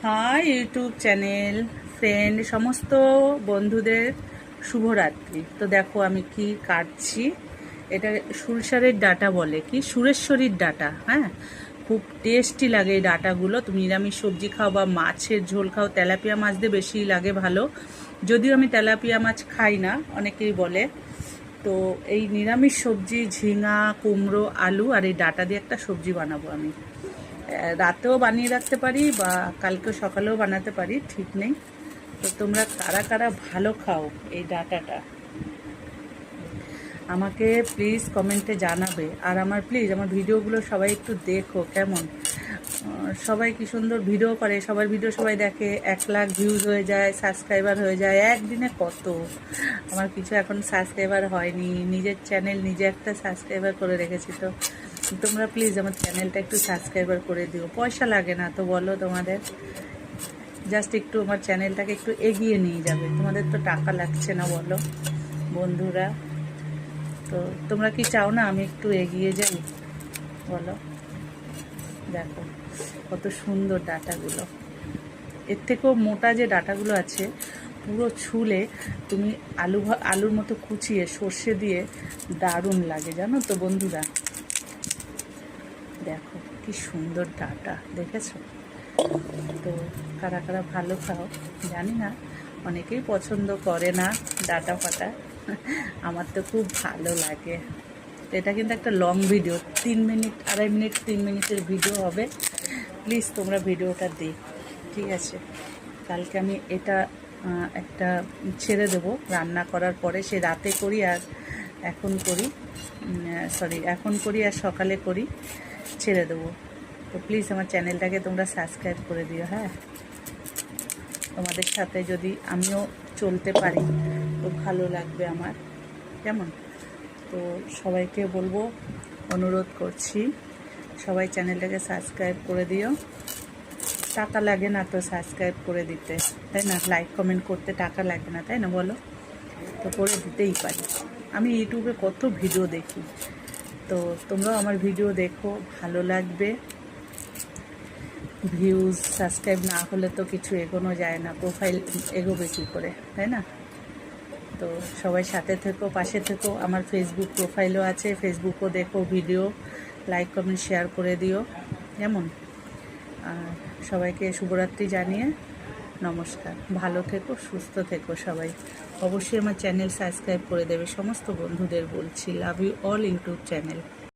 High YouTube channel friend সমস্ত বন্ধুদের শুভরাত্রি। তো দেখো আমি কি কাটছি, এটা সুরসারের ডাঁটা বলে, কি সুরেশ্বরীর ডাঁটা। হ্যাঁ, খুব টেস্টি লাগে এই ডাঁটাগুলো। তুমি নিরামিষ সবজি খাও বা মাছের ঝোল খাও, তেলাপিয়া মাছ দিয়ে বেশি লাগে ভালো। যদিও আমি তেলাপিয়া মাছ খাই না, অনেকেই বলে। তো এই নিরামিষ সবজি ঝিঙা, কুমড়ো, আলু আর এই ডাঁটা দিয়ে একটা সবজি বানাবো আমি। রাতেও বানিয়ে রাখতে পারি বা কালকে সকালেও বানাতে পারি, ঠিক নেই। তো তোমরা কারা কারা ভালো খাও এই ডাঁটাটা আমাকে প্লিজ কমেন্টে জানাবে। আর আমার ভিডিওগুলো সবাই একটু দেখো, কেমন সবাই কি সুন্দর ভিডিও করে, সবার ভিডিও সবাই দেখে, 1 লাখ ভিউজ হয়ে যায়, সাবস্ক্রাইবার হয়ে যায় একদিনে। কত আমার কিছু এখন সাবস্ক্রাইবার হয়নি, নিজের চ্যানেল নিজে একটা সাবস্ক্রাইবার করে রেখেছি। তো তোমরা প্লিজ আমার চ্যানেলটা একটু সাবস্ক্রাইবার করে দিও, পয়সা লাগে না তো বলো, তোমাদের জাস্ট একটু আমার চ্যানেলটাকে একটু এগিয়ে নিয়ে যাবে। তোমাদের তো টাকা লাগছে না বলো বন্ধুরা। তো তোমরা কি চাও না আমি একটু এগিয়ে যাই বলো? দেখো কত সুন্দর ডাঁটাগুলো, এর থেকেও মোটা যে ডাঁটাগুলো আছে, পুরো ছুলে তুমি আলুর মতো কুচিয়ে সর্ষে দিয়ে দারুণ লাগে, জানো তো বন্ধুরা। দেখো কি সুন্দর ডাঁটা, দেখেছো? তো কারা কারা ভালো খাও জানি না, অনেকেই পছন্দ করে না ডাঁটা ফাটা। আমার তো খুব ভালো লাগে। তো এটা কিন্তু একটা লং ভিডিও, 3 মিনিট 2.5 মিনিট 3 মিনিটের ভিডিও হবে। প্লিজ তোমরা ভিডিওটা দেখো, ঠিক আছে? কালকে আমি এটা একটা ছেড়ে দেবো রান্না করার পরে, সে রাতে করি আর এখন করি, এখন করি আর সকালে করি, ছেড়ে দেবো। তো প্লিজ আমার চ্যানেলটাকে তোমরা সাবস্ক্রাইব করে দিও। হ্যাঁ, তোমাদের সাথে যদি আমিও চলতে পারি তো ভালো লাগবে আমার, কেমন? তো সবাইকে বলবো, অনুরোধ করছি সবাই চ্যানেলটাকে সাবস্ক্রাইব করে দিও। টাকা লাগে না তো সাবস্ক্রাইব করে দিতে, তাই না? লাইক কমেন্ট করতে টাকা লাগে না, তাই না বলো? তো করে দিতেই পারি। আমি ইউটিউবে কত ভিডিও দেখি, তো তোমরাও আমার ভিডিও দেখো, ভালো লাগবে। ভিউজ সাবস্ক্রাইব না হলে তো কিছু এগোনো যায় না, প্রোফাইল এগোবে কী করে, তাই না? তো সবাই সাথে থেকো, পাশে থেকো। আমার ফেসবুক প্রোফাইলও আছে, ফেসবুকও দেখো, ভিডিও লাইক কমেন্ট শেয়ার করে দিও, কেমন? আর সবাইকে শুভরাত্রি জানিয়ে নমস্কার। ভালো থেকো, সুস্থ থেকো সবাই। অবশ্যই আমার চ্যানেল সাবস্ক্রাইব করে দেবে, সমস্ত বন্ধুদের বলছি। Love you all YouTube channel.